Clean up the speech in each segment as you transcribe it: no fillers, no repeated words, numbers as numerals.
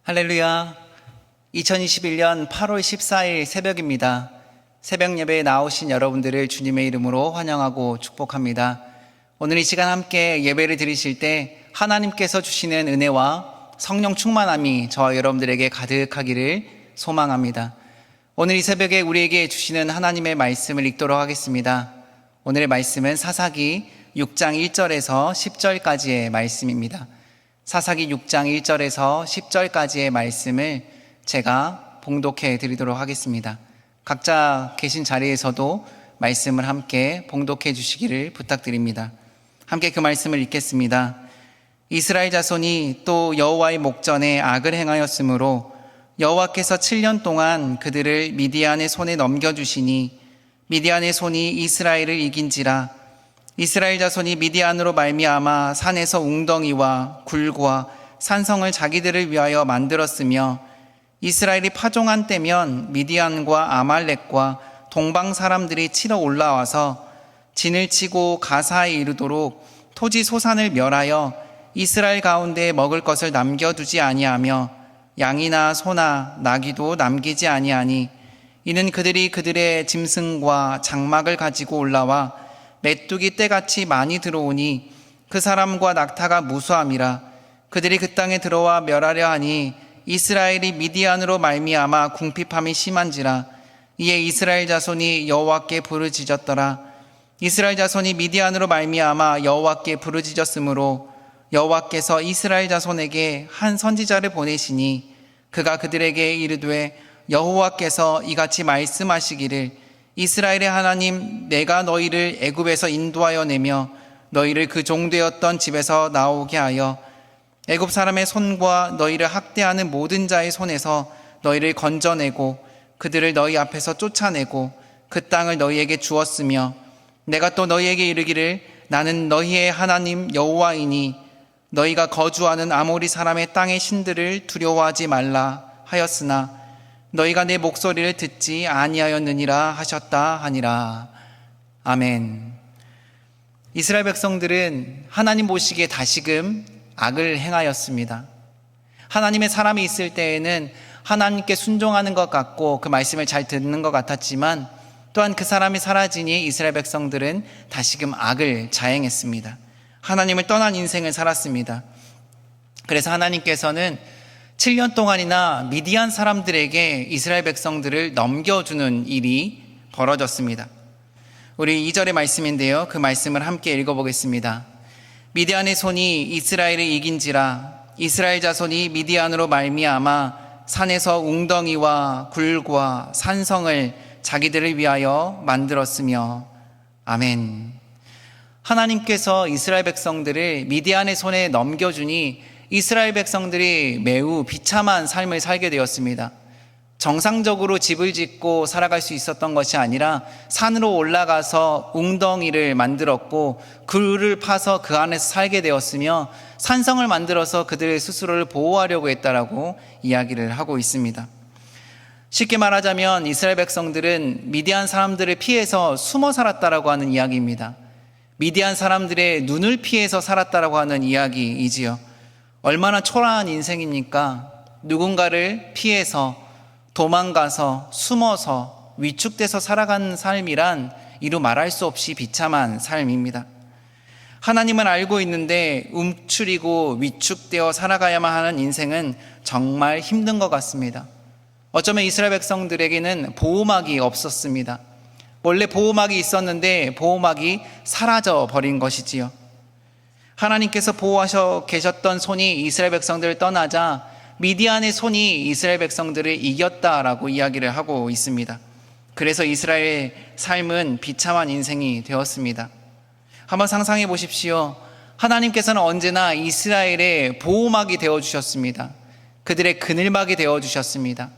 할렐루야. 2021년 8월 14일 새벽입니다. 새벽 예배에 나오신 여러분들을 주님의 이름으로 환영하고 축복합니다. 오늘 이 시간 함께 예배를 드리실 때 하나님께서 주시는 은혜와 성령 충만함이 저와 여러분들에게 가득하기를 소망합니다. 오늘 이 새벽에 우리에게 주시는 하나님의 말씀을 읽도록 하겠습니다. 오늘의 말씀은 사사기 6장 1절에서 10절까지의 말씀입니다. 사사기 6장 1절에서 10절까지의 말씀을 제가 봉독해 드리도록 하겠습니다. 각자 계신 자리에서도 말씀을 함께 봉독해 주시기를 부탁드립니다. 함께 그 말씀을 읽겠습니다. 이스라엘 자손이 또 여호와의 목전에 악을 행하였으므로 여호와께서 7년 동안 그들을 미디안의 손에 넘겨주시니 미디안의 손이 이스라엘을 이긴지라. 이스라엘 자손이 미디안으로 말미암아 산에서 웅덩이와 굴과 산성을 자기들을 위하여 만들었으며 이스라엘이 파종한 때면 미디안과 아말렉과 동방 사람들이 치러 올라와서 진을 치고 가사에 이르도록 토지 소산을 멸하여 이스라엘 가운데 먹을 것을 남겨두지 아니하며 양이나 소나 나귀도 남기지 아니하니 이는 그들이 그들의 짐승과 장막을 가지고 올라와 메뚜기 떼같이 많이 들어오니 그 사람과 낙타가 무수함이라. 그들이 그 땅에 들어와 멸하려 하니 이스라엘이 미디안으로 말미암아 궁핍함이 심한지라. 이에 이스라엘 자손이 여호와께 부르짖었더라. 이스라엘 자손이 미디안으로 말미암아 여호와께 부르짖었으므로 여호와께서 이스라엘 자손에게 한 선지자를 보내시니 그가 그들에게 이르되 여호와께서 이같이 말씀하시기를 이스라엘의 하나님 내가 너희를 애굽에서 인도하여 내며 너희를 그 종되었던 집에서 나오게 하여 애굽 사람의 손과 너희를 학대하는 모든 자의 손에서 너희를 건져내고 그들을 너희 앞에서 쫓아내고 그 땅을 너희에게 주었으며 내가 또 너희에게 이르기를 나는 너희의 하나님 여호와이니 너희가 거주하는 아모리 사람의 땅의 신들을 두려워하지 말라 하였으나 너희가 내 목소리를 듣지 아니하였느니라 하셨다 하니라. 아멘. 이스라엘 백성들은 하나님 보시기에 다시금 악을 행하였습니다. 하나님의 사람이 있을 때에는 하나님께 순종하는 것 같고 그 말씀을 잘 듣는 것 같았지만 또한 그 사람이 사라지니 이스라엘 백성들은 다시금 악을 자행했습니다. 하나님을 떠난 인생을 살았습니다. 그래서 하나님께서는 7년 동안이나 미디안 사람들에게 이스라엘 백성들을 넘겨주는 일이 벌어졌습니다. 우리 2절의 말씀인데요. 그 말씀을 함께 읽어보겠습니다. 미디안의 손이 이스라엘을 이긴지라. 이스라엘 자손이 미디안으로 말미암아 산에서 웅덩이와 굴과 산성을 자기들을 위하여 만들었으며. 아멘. 하나님께서 이스라엘 백성들을 미디안의 손에 넘겨주니 이스라엘 백성들이 매우 비참한 삶을 살게 되었습니다. 정상적으로 집을 짓고 살아갈 수 있었던 것이 아니라 산으로 올라가서 웅덩이를 만들었고 굴을 파서 그 안에서 살게 되었으며 산성을 만들어서 그들의 스스로를 보호하려고 했다라고 이야기를 하고 있습니다. 쉽게 말하자면 이스라엘 백성들은 미디안 사람들을 피해서 숨어 살았다라고 하는 이야기입니다. 미디안 사람들의 눈을 피해서 살았다라고 하는 이야기이지요. 얼마나 초라한 인생입니까? 누군가를 피해서 도망가서 숨어서 위축돼서 살아가는 삶이란 이루 말할 수 없이 비참한 삶입니다. 하나님은 알고 있는데 움츠리고 위축되어 살아가야만 하는 인생은 정말 힘든 것 같습니다. 어쩌면 이스라엘 백성들에게는 보호막이 없었습니다. 원래 보호막이 있었는데 보호막이 사라져 버린 것이지요. 하나님께서 보호하셔 계셨던 손이 이스라엘 백성들을 떠나자 미디안의 손이 이스라엘 백성들을 이겼다라고 이야기를 하고 있습니다. 그래서 이스라엘의 삶은 비참한 인생이 되었습니다. 한번 상상해 보십시오. 하나님께서는 언제나 이스라엘의 보호막이 되어주셨습니다. 그들의 그늘막이 되어주셨습니다.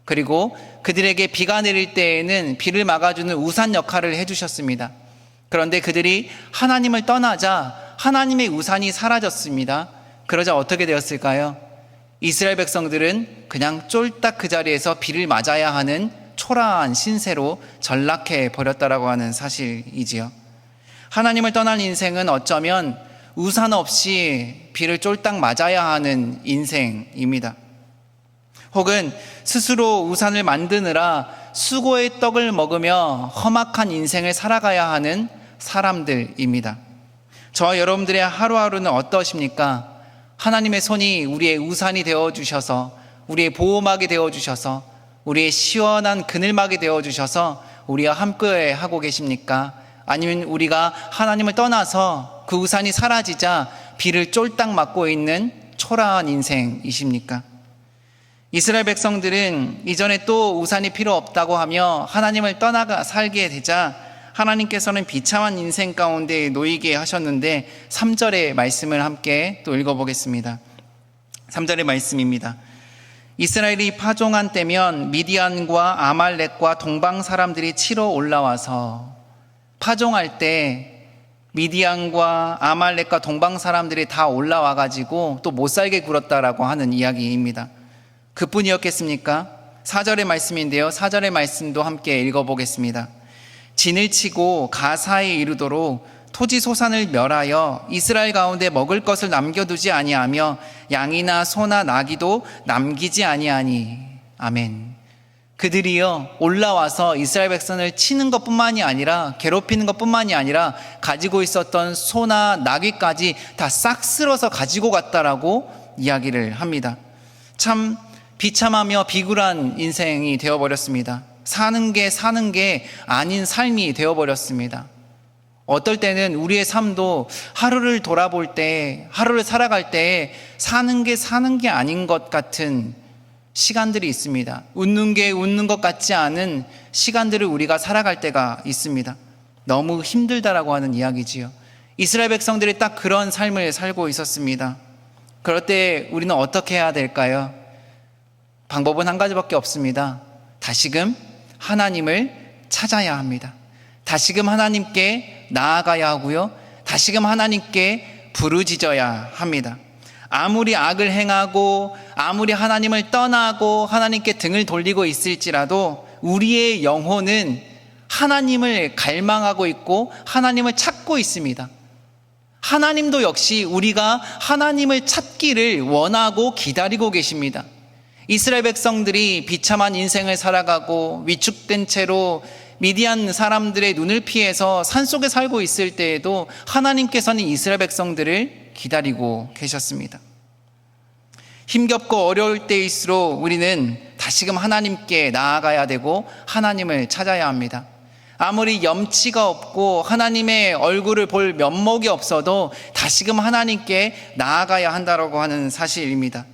그리고 그들에게 비가 내릴 때에는 비를 막아주는 우산 역할을 해주셨습니다. 그런데 그들이 하나님을 떠나자 하나님의 우산이 사라졌습니다. 그러자 어떻게 되었을까요? 이스라엘 백성들은 그냥 쫄딱 그 자리에서 비를 맞아야 하는 초라한 신세로 전락해 버렸다라고 하는 사실이지요. 하나님을 떠난 인생은 어쩌면 우산 없이 비를 쫄딱 맞아야 하는 인생입니다. 혹은 스스로 우산을 만드느라 수고의 떡을 먹으며 험악한 인생을 살아가야 하는 사람들입니다. 저와 여러분들의 하루하루는 어떠십니까? 하나님의 손이 우리의 우산이 되어주셔서, 우리의 보호막이 되어주셔서, 우리의 시원한 그늘막이 되어주셔서 우리와 함께 하고 계십니까? 아니면 우리가 하나님을 떠나서 그 우산이 사라지자 비를 쫄딱 맞고 있는 초라한 인생이십니까? 이스라엘 백성들은 이전에 또 우산이 필요 없다고 하며 하나님을 떠나가 살게 되자 하나님께서는 비참한 인생 가운데 놓이게 하셨는데 3절의 말씀을 함께 또 읽어보겠습니다. 3절의 말씀입니다. 이스라엘이 파종한 때면 미디안과 아말렉과 동방 사람들이 치러 올라와서, 파종할 때 미디안과 아말렉과 동방 사람들이 다 올라와 가지고 또 못 살게 굴었다라고 하는 이야기입니다. 그뿐이었겠습니까? 4절의 말씀인데요, 4절의 말씀도 함께 읽어보겠습니다. 진을 치고 가사에 이르도록 토지 소산을 멸하여 이스라엘 가운데 먹을 것을 남겨두지 아니하며 양이나 소나 나귀도 남기지 아니하니. 아멘. 그들이요 올라와서 이스라엘 백성을 치는 것뿐만이 아니라, 괴롭히는 것뿐만이 아니라 가지고 있었던 소나 나귀까지 다 싹 쓸어서 가지고 갔다라고 이야기를 합니다. 참 비참하며 비굴한 인생이 되어버렸습니다. 사는 게 아닌 삶이 되어버렸습니다. 어떨 때는 우리의 삶도 하루를 돌아볼 때, 하루를 살아갈 때 사는 게 아닌 것 같은 시간들이 있습니다. 웃는 게 웃는 것 같지 않은 시간들을 우리가 살아갈 때가 있습니다. 너무 힘들다라고 하는 이야기지요. 이스라엘 백성들이 딱 그런 삶을 살고 있었습니다. 그럴 때 우리는 어떻게 해야 될까요? 방법은 한 가지밖에 없습니다. 다시금 하나님을 찾아야 합니다. 다시금 하나님께 나아가야 하고요, 다시금 하나님께 부르짖어야 합니다. 아무리 악을 행하고 아무리 하나님을 떠나고 하나님께 등을 돌리고 있을지라도 우리의 영혼은 하나님을 갈망하고 있고 하나님을 찾고 있습니다. 하나님도 역시 우리가 하나님을 찾기를 원하고 기다리고 계십니다. 이스라엘 백성들이 비참한 인생을 살아가고 위축된 채로 미디안 사람들의 눈을 피해서 산속에 살고 있을 때에도 하나님께서는 이스라엘 백성들을 기다리고 계셨습니다. 힘겹고 어려울 때일수록 우리는 다시금 하나님께 나아가야 되고 하나님을 찾아야 합니다. 아무리 염치가 없고 하나님의 얼굴을 볼 면목이 없어도 다시금 하나님께 나아가야 한다고 하는 사실입니다.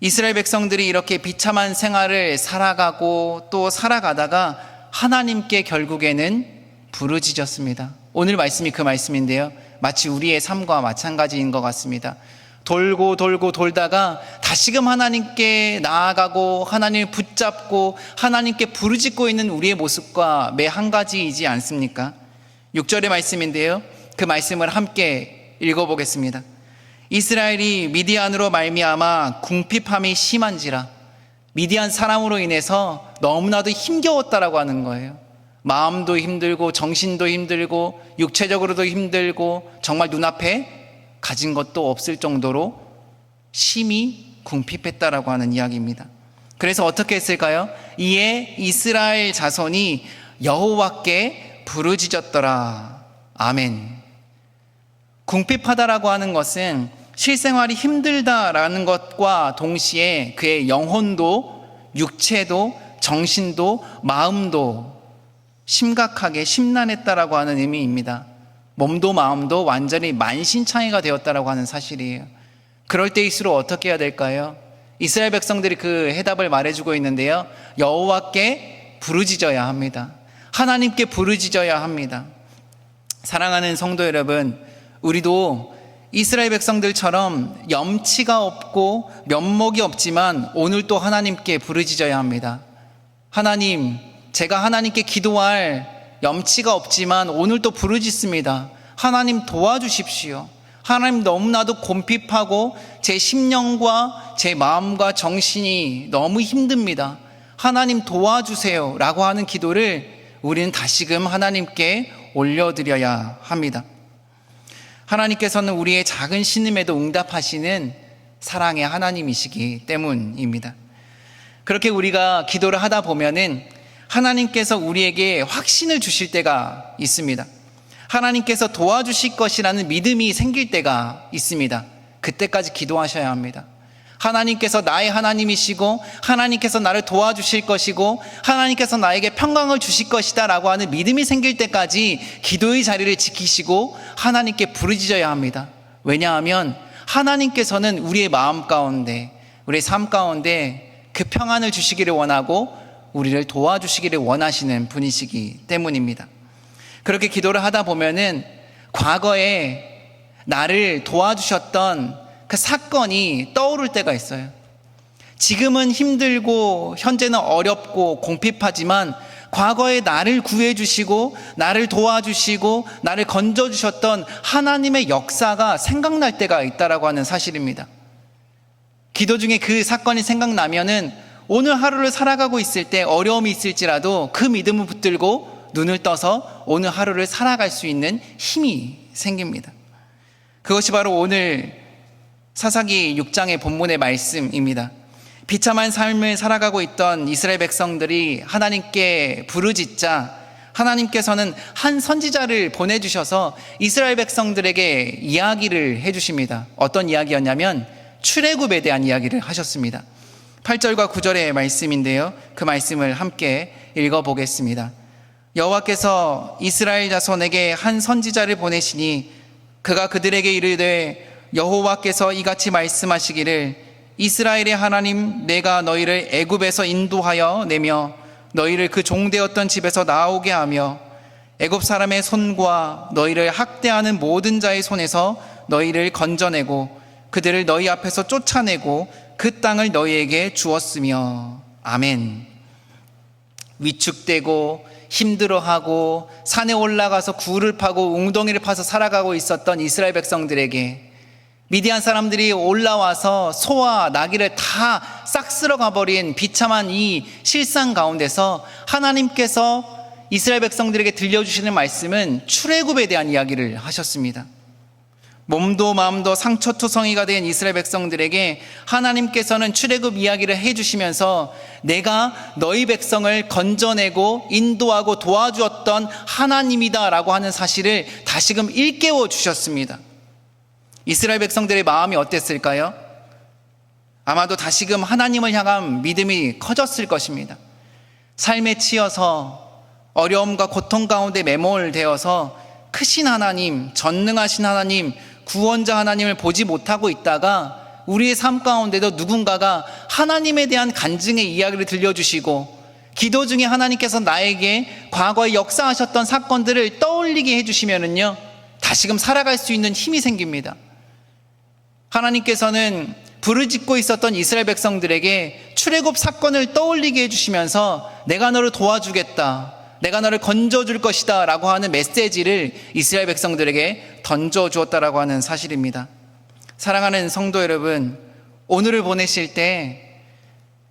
이스라엘 백성들이 이렇게 비참한 생활을 살아가고 또 살아가다가 하나님께 결국에는 부르짖었습니다. 오늘 말씀이 그 말씀인데요, 마치 우리의 삶과 마찬가지인 것 같습니다. 돌고 돌다가 다시금 하나님께 나아가고 하나님을 붙잡고 하나님께 부르짖고 있는 우리의 모습과 매 한 가지이지 않습니까? 6절의 말씀인데요, 그 말씀을 함께 읽어보겠습니다. 이스라엘이 미디안으로 말미암아 궁핍함이 심한지라. 미디안 사람으로 인해서 너무나도 힘겨웠다라고 하는 거예요. 마음도 힘들고 정신도 힘들고 육체적으로도 힘들고 정말 눈앞에 가진 것도 없을 정도로 심히 궁핍했다라고 하는 이야기입니다. 그래서 어떻게 했을까요? 이에 이스라엘 자손이 여호와께 부르짖었더라. 아멘. 궁핍하다라고 하는 것은 실생활이 힘들다라는 것과 동시에 그의 영혼도 육체도 정신도 마음도 심각하게 심란했다라고 하는 의미입니다. 몸도 마음도 완전히 만신창이가 되었다라고 하는 사실이에요. 그럴 때일수록 어떻게 해야 될까요? 이스라엘 백성들이 그 해답을 말해주고 있는데요, 여호와께 부르짖어야 합니다. 하나님께 부르짖어야 합니다. 사랑하는 성도 여러분, 우리도 이스라엘 백성들처럼 염치가 없고 면목이 없지만 오늘 또 하나님께 부르짖어야 합니다. 하나님, 제가 하나님께 기도할 염치가 없지만 오늘 또 부르짖습니다. 하나님 도와주십시오. 하나님, 너무나도 곰핍하고 제 심령과 제 마음과 정신이 너무 힘듭니다. 하나님 도와주세요 라고 하는 기도를 우리는 다시금 하나님께 올려드려야 합니다. 하나님께서는 우리의 작은 신음에도 응답하시는 사랑의 하나님이시기 때문입니다. 그렇게 우리가 기도를 하다 보면은 하나님께서 우리에게 확신을 주실 때가 있습니다. 하나님께서 도와주실 것이라는 믿음이 생길 때가 있습니다. 그때까지 기도하셔야 합니다. 하나님께서 나의 하나님이시고 하나님께서 나를 도와주실 것이고 하나님께서 나에게 평강을 주실 것이다 라고 하는 믿음이 생길 때까지 기도의 자리를 지키시고 하나님께 부르짖어야 합니다. 왜냐하면 하나님께서는 우리의 마음 가운데, 우리의 삶 가운데 그 평안을 주시기를 원하고 우리를 도와주시기를 원하시는 분이시기 때문입니다. 그렇게 기도를 하다 보면은 과거에 나를 도와주셨던 그 사건이 떠오를 때가 있어요. 지금은 힘들고 현재는 어렵고 공핍하지만 과거에 나를 구해주시고 나를 도와주시고 나를 건져주셨던 하나님의 역사가 생각날 때가 있다라고 하는 사실입니다. 기도 중에 그 사건이 생각나면은 오늘 하루를 살아가고 있을 때 어려움이 있을지라도 그 믿음을 붙들고 눈을 떠서 오늘 하루를 살아갈 수 있는 힘이 생깁니다. 그것이 바로 오늘 사사기 6장의 본문의 말씀입니다. 비참한 삶을 살아가고 있던 이스라엘 백성들이 하나님께 부르짖자 하나님께서는 한 선지자를 보내주셔서 이스라엘 백성들에게 이야기를 해주십니다. 어떤 이야기였냐면 출애굽에 대한 이야기를 하셨습니다. 8절과 9절의 말씀인데요, 그 말씀을 함께 읽어보겠습니다. 여호와께서 이스라엘 자손에게 한 선지자를 보내시니 그가 그들에게 이르되 여호와께서 이같이 말씀하시기를 이스라엘의 하나님 내가 너희를 애굽에서 인도하여 내며 너희를 그 종되었던 집에서 나오게 하며 애굽 사람의 손과 너희를 학대하는 모든 자의 손에서 너희를 건져내고 그들을 너희 앞에서 쫓아내고 그 땅을 너희에게 주었으며. 아멘. 위축되고 힘들어하고 산에 올라가서 굴을 파고 웅덩이를 파서 살아가고 있었던 이스라엘 백성들에게 미디안 사람들이 올라와서 소와 나귀를 다 싹 쓸어가 버린 비참한 이 실상 가운데서 하나님께서 이스라엘 백성들에게 들려주시는 말씀은 출애굽에 대한 이야기를 하셨습니다. 몸도 마음도 상처투성이가 된 이스라엘 백성들에게 하나님께서는 출애굽 이야기를 해주시면서 내가 너희 백성을 건져내고 인도하고 도와주었던 하나님이다 라고 하는 사실을 다시금 일깨워 주셨습니다. 이스라엘 백성들의 마음이 어땠을까요? 아마도 다시금 하나님을 향한 믿음이 커졌을 것입니다. 삶에 치여서 어려움과 고통 가운데 매몰되어서 크신 하나님, 전능하신 하나님, 구원자 하나님을 보지 못하고 있다가 우리의 삶 가운데도 누군가가 하나님에 대한 간증의 이야기를 들려주시고 기도 중에 하나님께서 나에게 과거에 역사하셨던 사건들을 떠올리게 해주시면은요, 다시금 살아갈 수 있는 힘이 생깁니다. 하나님께서는 부르짖고 있었던 이스라엘 백성들에게 출애굽 사건을 떠올리게 해주시면서 내가 너를 도와주겠다, 내가 너를 건져줄 것이다 라고 하는 메시지를 이스라엘 백성들에게 던져주었다라고 하는 사실입니다. 사랑하는 성도 여러분, 오늘을 보내실 때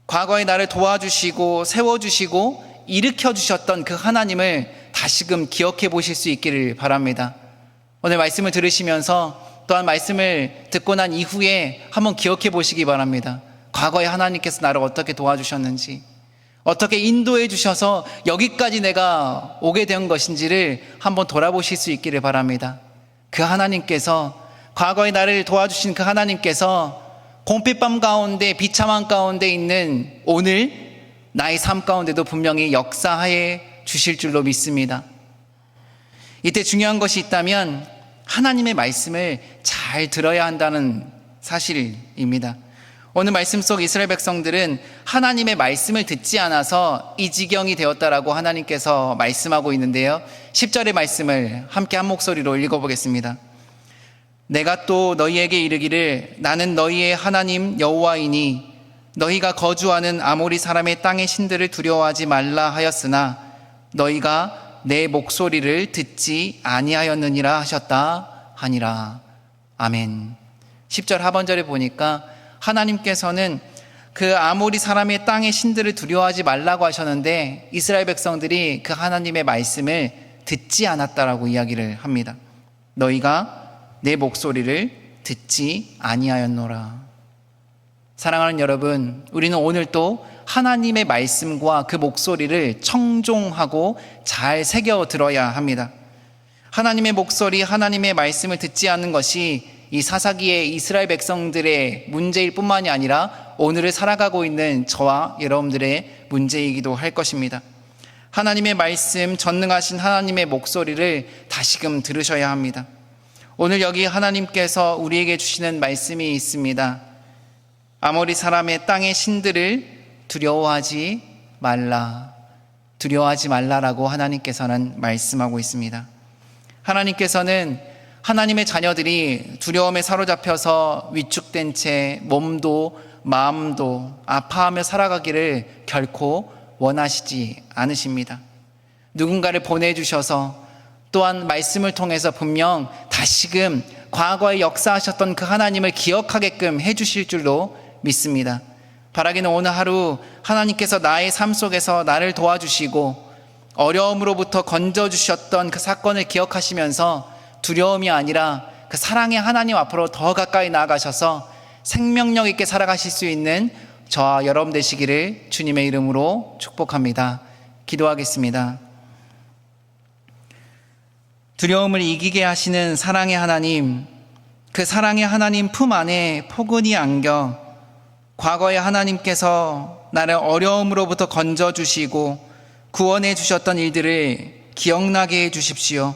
과거에 나를 도와주시고 세워주시고 일으켜주셨던 그 하나님을 다시금 기억해 보실 수 있기를 바랍니다. 오늘 말씀을 들으시면서 또한 말씀을 듣고 난 이후에 한번 기억해 보시기 바랍니다. 과거에 하나님께서 나를 어떻게 도와주셨는지, 어떻게 인도해 주셔서 여기까지 내가 오게 된 것인지를 한번 돌아보실 수 있기를 바랍니다. 그 하나님께서, 과거에 나를 도와주신 그 하나님께서 공핍밤 가운데 비참한 가운데 있는 오늘 나의 삶 가운데도 분명히 역사해 주실 줄로 믿습니다. 이때 중요한 것이 있다면 하나님의 말씀을 잘 들어야 한다는 사실입니다. 오늘 말씀 속 이스라엘 백성들은 하나님의 말씀을 듣지 않아서 이 지경이 되었다라고 하나님께서 말씀하고 있는데요, 10절의 말씀을 함께 한 목소리로 읽어보겠습니다. 내가 또 너희에게 이르기를 나는 너희의 하나님 여호와이니 너희가 거주하는 아모리 사람의 땅의 신들을 두려워하지 말라 하였으나 너희가 내 목소리를 듣지 아니하였느니라 하셨다 하니라. 아멘. 10절 하반절에 보니까 하나님께서는 그 아모리 사람의 땅의 신들을 두려워하지 말라고 하셨는데 이스라엘 백성들이 그 하나님의 말씀을 듣지 않았다라고 이야기를 합니다. 너희가 내 목소리를 듣지 아니하였노라. 사랑하는 여러분, 우리는 오늘 또 하나님의 말씀과 그 목소리를 청종하고 잘 새겨 들어야 합니다. 하나님의 목소리, 하나님의 말씀을 듣지 않는 것이 이 사사기의 이스라엘 백성들의 문제일 뿐만이 아니라 오늘을 살아가고 있는 저와 여러분들의 문제이기도 할 것입니다. 하나님의 말씀, 전능하신 하나님의 목소리를 다시금 들으셔야 합니다. 오늘 여기 하나님께서 우리에게 주시는 말씀이 있습니다. 아모리 사람의 땅의 신들을 두려워하지 말라. 두려워하지 말라라고 하나님께서는 말씀하고 있습니다. 하나님께서는 하나님의 자녀들이 두려움에 사로잡혀서 위축된 채 몸도 마음도 아파하며 살아가기를 결코 원하시지 않으십니다. 누군가를 보내주셔서 또한 말씀을 통해서 분명 다시금 과거에 역사하셨던 그 하나님을 기억하게끔 해주실 줄로 믿습니다. 바라기는 오늘 하루 하나님께서 나의 삶 속에서 나를 도와주시고 어려움으로부터 건져주셨던 그 사건을 기억하시면서 두려움이 아니라 그 사랑의 하나님 앞으로 더 가까이 나아가셔서 생명력 있게 살아가실 수 있는 저와 여러분 되시기를 주님의 이름으로 축복합니다. 기도하겠습니다. 두려움을 이기게 하시는 사랑의 하나님, 그 사랑의 하나님 품 안에 포근히 안겨 과거에 하나님께서 나를 어려움으로부터 건져주시고 구원해 주셨던 일들을 기억나게 해 주십시오.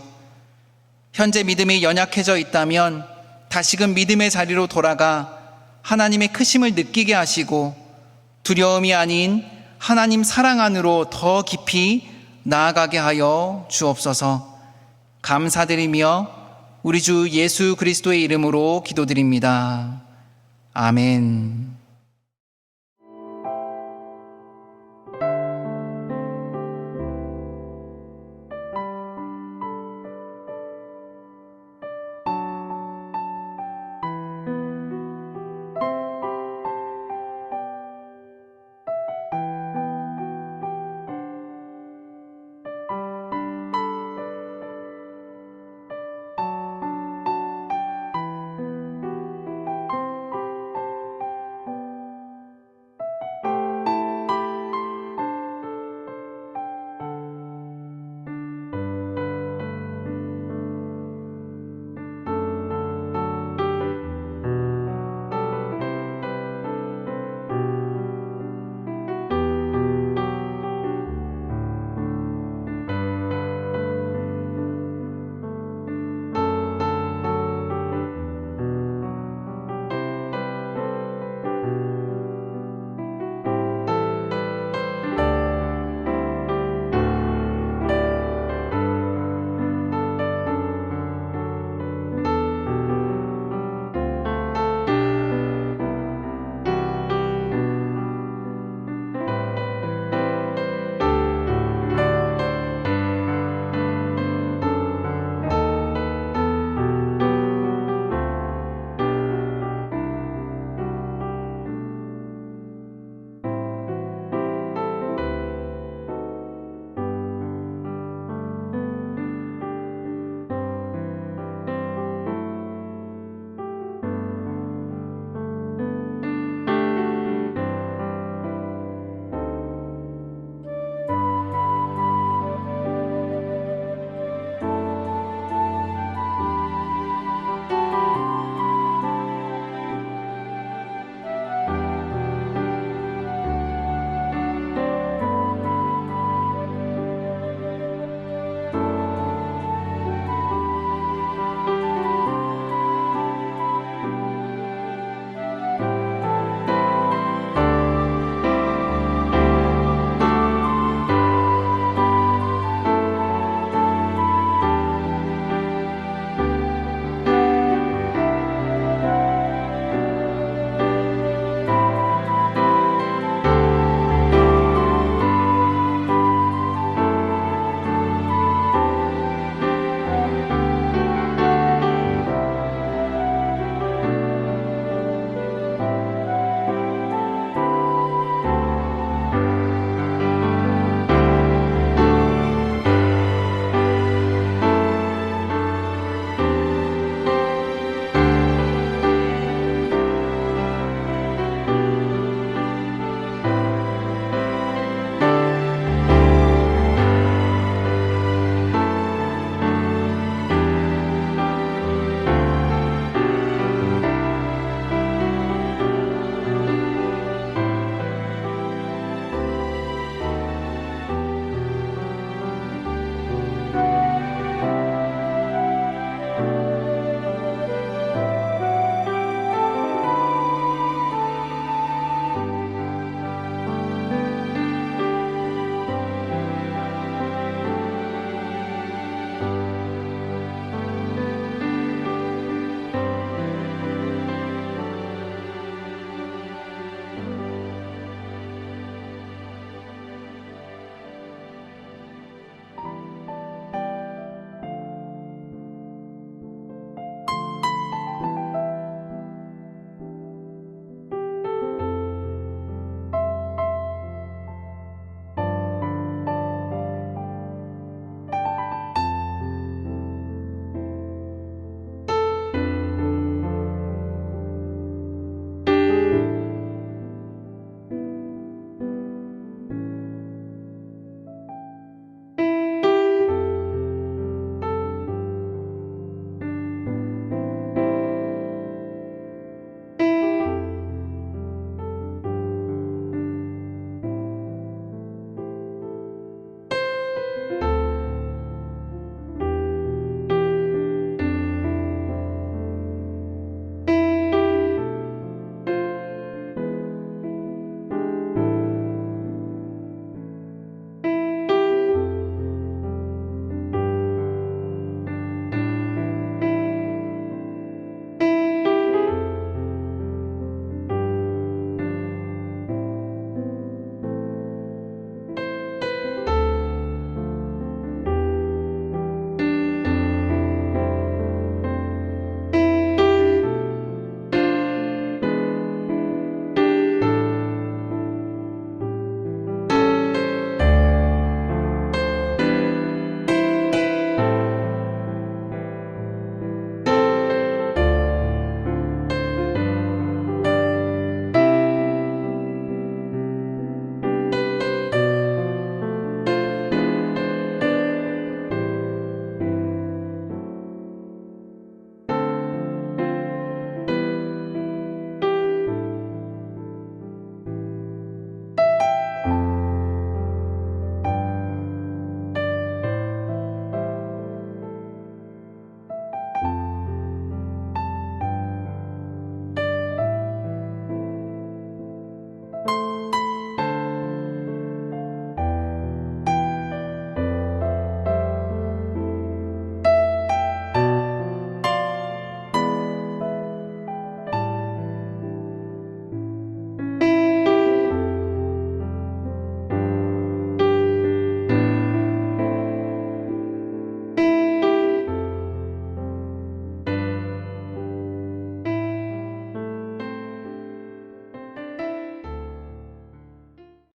현재 믿음이 연약해져 있다면 다시금 믿음의 자리로 돌아가 하나님의 크심을 느끼게 하시고 두려움이 아닌 하나님 사랑 안으로 더 깊이 나아가게 하여 주옵소서. 감사드리며 우리 주 예수 그리스도의 이름으로 기도드립니다. 아멘.